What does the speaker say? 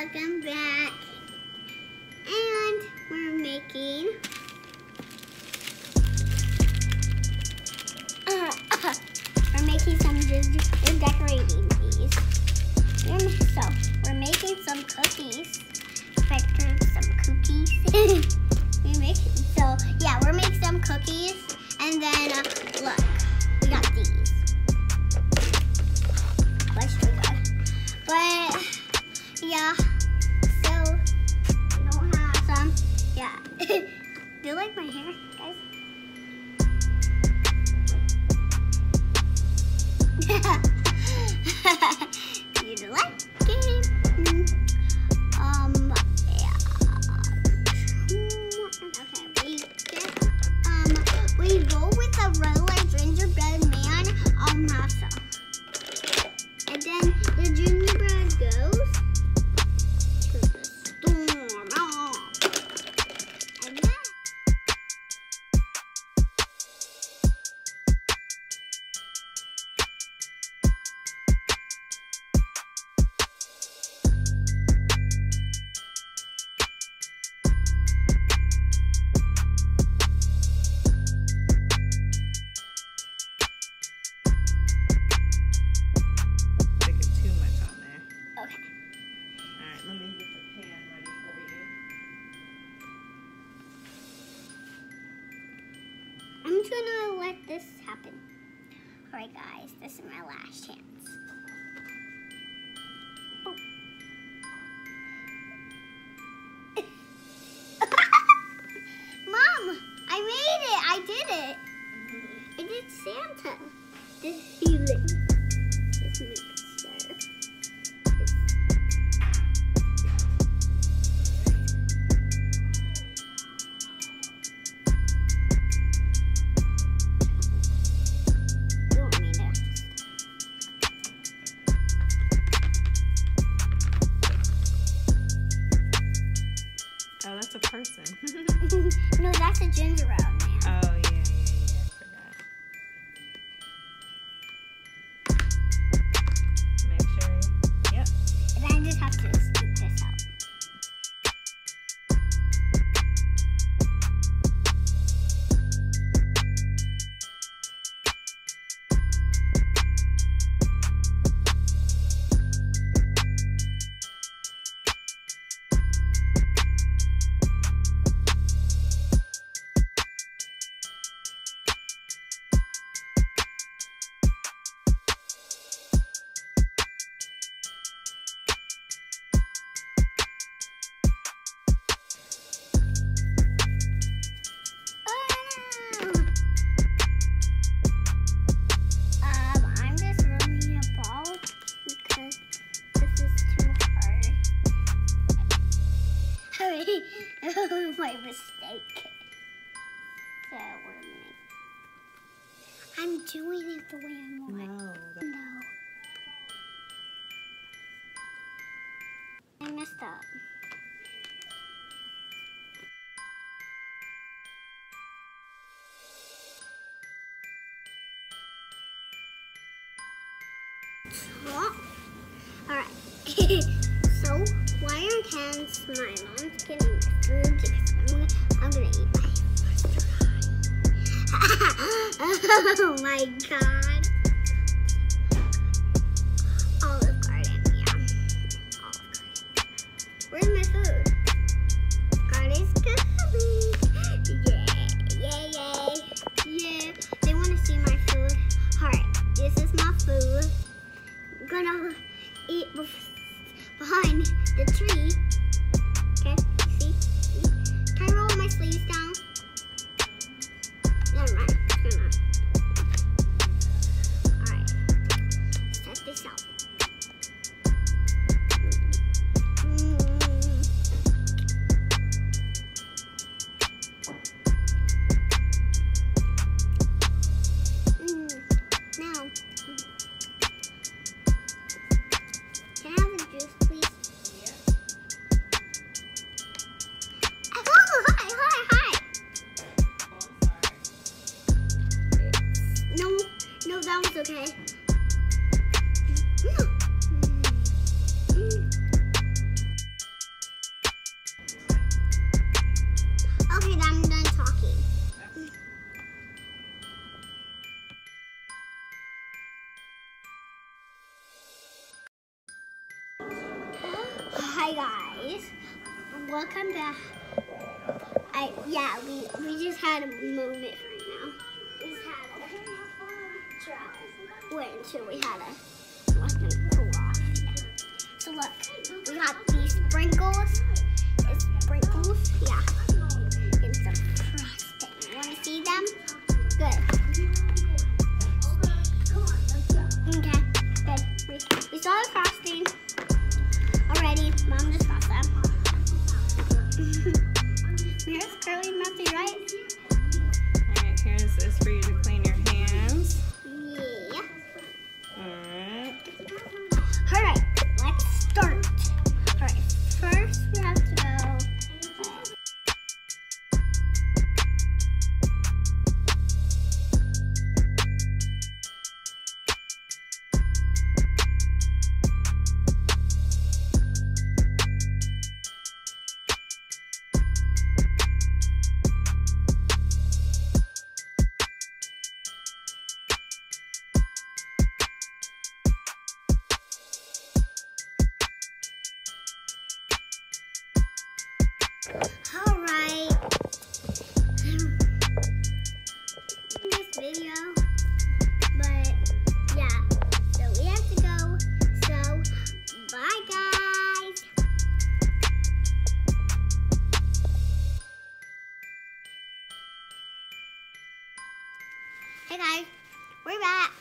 welcome back. And we're making some we're decorating these. So we're making some cookies. Picture some cookies. We're making some cookies, and then look, we got these. Let's do that. But yeah, so we don't have some. Yeah. Do you like my hair, guys? You like it? Yeah. Okay, we go with the red gingerbread man masa. And then the gingerbread goes to the storm. And then I'm just gonna let this happen. Alright guys, this is my last chance. Oh. Mom, I made it! I did it! I did Santa. This feeling. This mixture. Oh, that's a person. No, that's a gingerbread man. Oh, yeah, I forgot. Make sure, yep. And I just have to scoop this out. I'm just rolling a ball because this is too hard. Sorry, that was my mistake. So I'm doing it the way I want. No. I messed up. Alright, so why aren't hands my mom's getting food because I'm gonna eat my oh my god. Olive Garden, yeah. Olive Garden. Where's my food? Garden's coming. Yeah. They want to see my food. Alright, this is my food. I'm gonna eat behind the tree. Okay, see? Can I roll my sleeves down? Never mind. Alright, set this out. Now, can I have a juice, please? Yeah. Oh, hi. No, that was okay. Hi guys, welcome back. We just had a moment right now. We just had a try. Wait until we had a let them cool off. So look, we got these sprinkles. It's sprinkles, yeah. And some frosting. You want to see them? Good. Okay, good. We saw the frosting already. Mom just got them. Here's curly messy, right? Alright, here's this for you to clean your hands. Yeah. Alright. Alright, let's start. Alright, first we have to go. Alright. This video. But yeah. So we have to go. So bye guys. Hey guys, we're back.